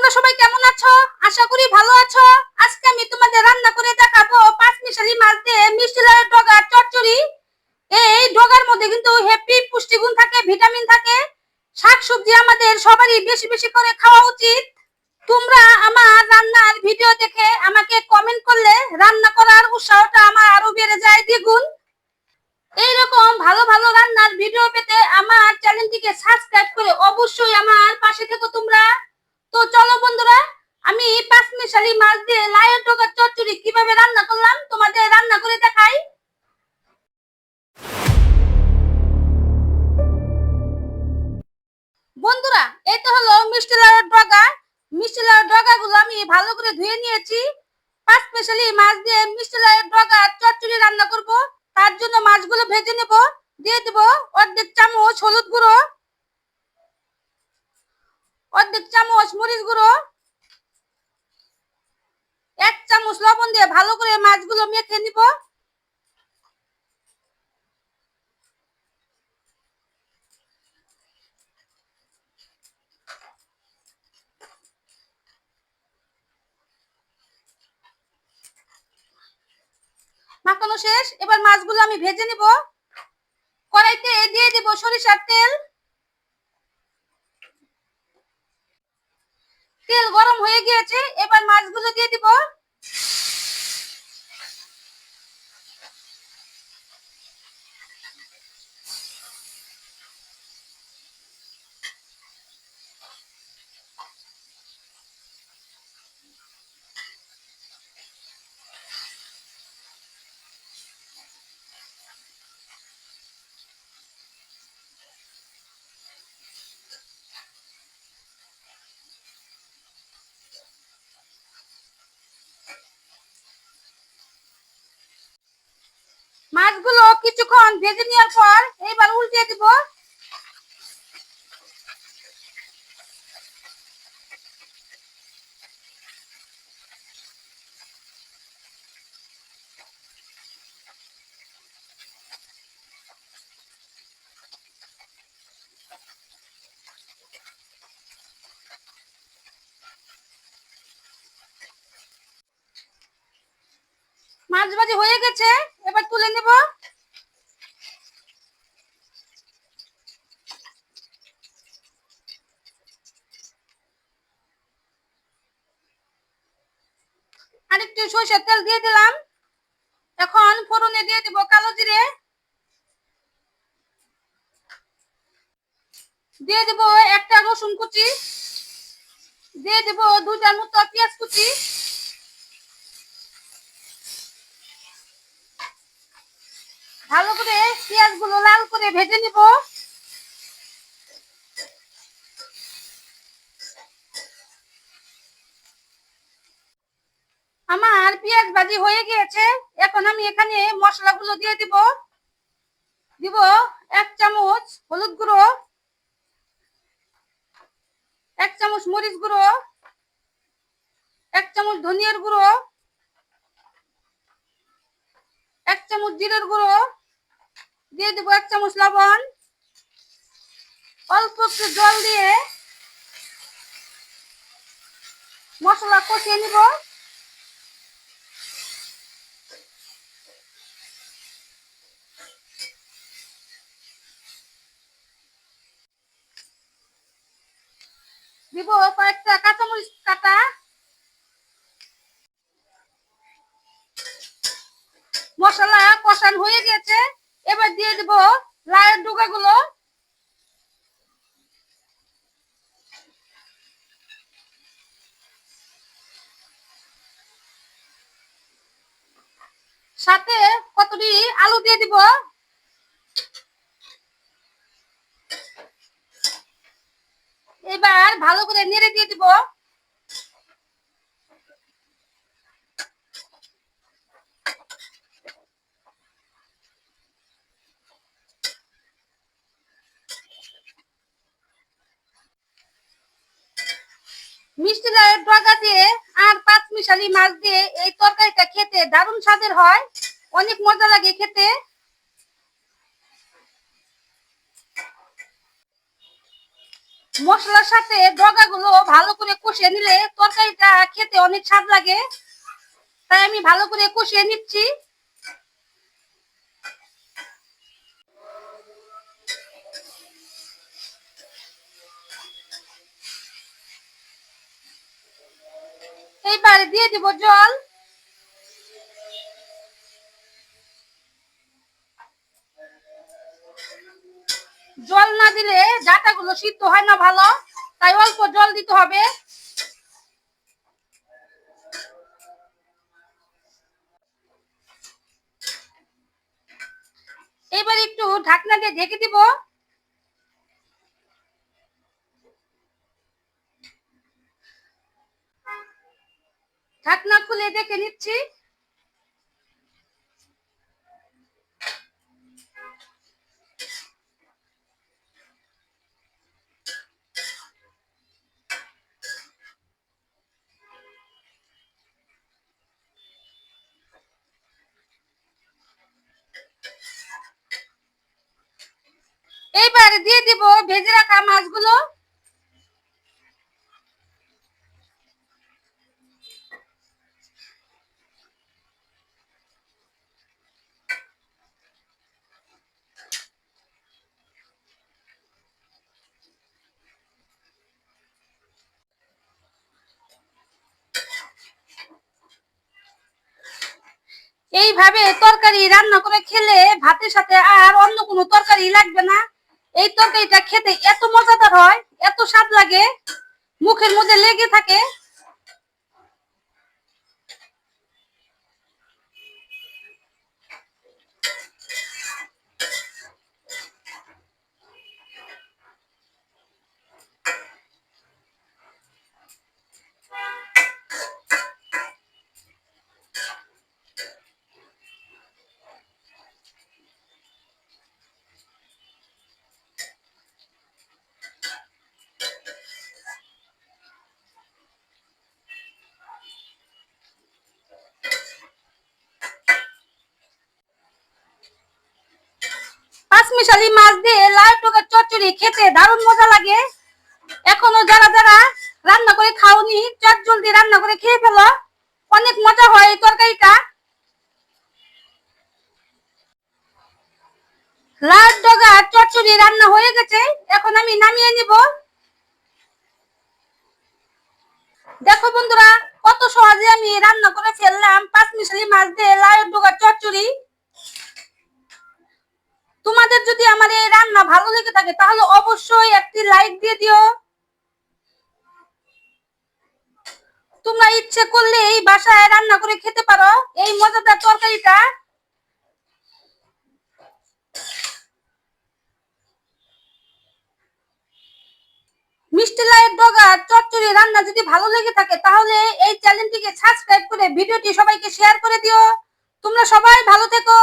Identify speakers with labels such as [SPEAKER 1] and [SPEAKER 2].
[SPEAKER 1] তোমরা সবাই কেমন আছো? আশা করি ভালো আছো। আজকে আমি তোমাদের রান্না করে দেখাবো পাঁচমিশালি মাছ দিয়ে মিষ্টি লাউয়ের ডগার চচ্চড়ি। এই ডগার মধ্যে কিন্তু হেভি পুষ্টিগুণ থাকে, ভিটামিন থাকে। শাকসবজি আমাদের সবারই বেশি বেশি করে খাওয়া উচিত। তোমরা আমার রান্নার ভিডিও দেখে আমাকে কমেন্ট করলে রান্না করার উৎসাহটা আমার আরো বেড়ে যায় দ্বিগুণ। এইরকম ভালো ভালো রান্নার ভিডিও পেতে আমার চ্যানেলটিকে সাবস্ক্রাইব করে অবশ্যই আমার পাশে থেকো তোমরা। তো চলো বন্ধুরা, আমি পাঁচমিশালি মাছ দিয়ে লাউয়ের ডগার চচ্চড়ি কিভাবে রান্না করলাম তোমাদের রান্না করে দেখাই। বন্ধুরা, এই তো হলো মিষ্টি লাউয়ের ডগা। মিষ্টি লাউয়ের ডগাগুলো আমি ভালো করে ধুয়ে নিয়েছি। পাঁচমিশালি মাছ দিয়ে মিষ্টি লাউয়ের ডগার চচ্চড়ি রান্না করব। তার জন্য মাছগুলো ভেজে নেব। দিয়ে দেব অর্ধেক চামচ হলুদ গুঁড়ো, অর্ধেক চামচ মরিচ গুঁড়ো, 1 চামচ লবণ দিয়ে ভালো করে মাছগুলো মেখে নিব। মাখানো শেষ, এবার মাছগুলো আমি ভেজে নিব। কড়াইতে দিয়ে দেব সরিষার তেল। তেল গরম হয়ে গিয়েছে, এবার মাছগুলো দিয়ে দিব। মাছগুলো কিছুক্ষণ ভেজে নেওয়ার পর এবার উল্টে দিব। মাছ ভাজি হয়ে গেছে, এবার তুলে নেব। আরেকটু সরষের তেল দিয়ে দিলাম। এখন ফোড়নে দিয়ে দিব কালো জিরে, দিয়ে দেব একটা রসুন কুচি, দিয়ে দেব 2টার মতো পেঁয়াজ কুচি, ভালো করে পেঁয়াজ গুলো লাল করে ভেজে নিব। আমার পেঁয়াজ ভাজি হয়ে গিয়েছে, এখন আমি এখানে মশলাগুলো দিয়ে দিব। দিব 1 চামচ হলুদ গুঁড়ো, 1 চামচ মরিচ গুঁড়ো, 1 চামচ ধনিয়ার গুঁড়ো, 1 চামচ জিরের গুঁড়ো, দিয়ে দেব 1 চামচ লবণ। অল্প একটু জল দিয়ে মশলা কষিয়ে নিব। দিব কয়েকটা কাঁচামরিচ কাটা। মশলা কষান হয়ে গেছে, এবার দিয়ে দিব লাউয়ের ডগাগুলো। সাথে কতটি আলু দিয়ে দিব। এবার ভালো করে নেড়ে দিয়ে দিব। মিষ্টি লাউয়ের ডগা দিয়ে আর পাঁচমিশালি মাছ দিয়ে এই তরকারিটা খেতে দারুণ স্বাদের হয়, অনেক মজা লাগে খেতে। মশলার সাথে ডগাগুলো ভালো করে কষিয়ে নিলে তরকারিটা খেতে অনেক স্বাদ লাগে, তাই আমি ভালো করে কষিয়ে নিচ্ছি। এইবার দিয়ে দিব জল। জল না দিলে ডাঁটাগুলো সিদ্ধ হয় না ভালো, তাই অল্প জল দিতে হবে। এবার একটু ঢাকনা দিয়ে ঢেকে দিব। ঢাকনা খুলে দেখে নিচ্ছি। এইবার দিয়ে দিব ভেজে রাখা মাছগুলো। এইভাবে তরকারি রান্না করে খেলে ভাতের সাথে আর অন্য কোনো তরকারি লাগবে না। এই তরকারিটা খেতে এত মজাদার হয়, এত স্বাদ লাগে, মুখের মধ্যে লেগে থাকে। পাঁচমিশালি মাছ দিয়ে লাউ টকের চচ্চড়ি খেতে দারুণ মজা লাগে। এখনো যারা যারা রান্না করে খাওনি, চট জলদি রান্না করে খেয়ে ফেলো, অনেক মজা হয় এই তরকারিটা। লাউ ডগার চচ্চড়ি রান্না হয়ে গেছে, এখন আমি নামিয়ে নিব। দেখো বন্ধুরা, কত সহজে আমি রান্না করে ফেললাম পাঁচমিশালি মাছ দিয়ে লাউ ডগার চচ্চড়ি। তোমাদের যদি আমার এই রান্না ভালো লেগে থাকে তাহলে অবশ্যই একটি লাইক দিয়ে দিও। তোমরা ইচ্ছে করলে এই বাসায় রান্না করে খেতে পারো এই মজাদার তরকারিটা। মিষ্টি লাউয়ের ডগা চচ্চড়ি রান্না যদি ভালো লেগে থাকে তাহলে এই চ্যানেলটিকে সাবস্ক্রাইব করে ভিডিওটি সবাইকে শেয়ার করে দিও। তোমরা সবাই ভালো থেকো।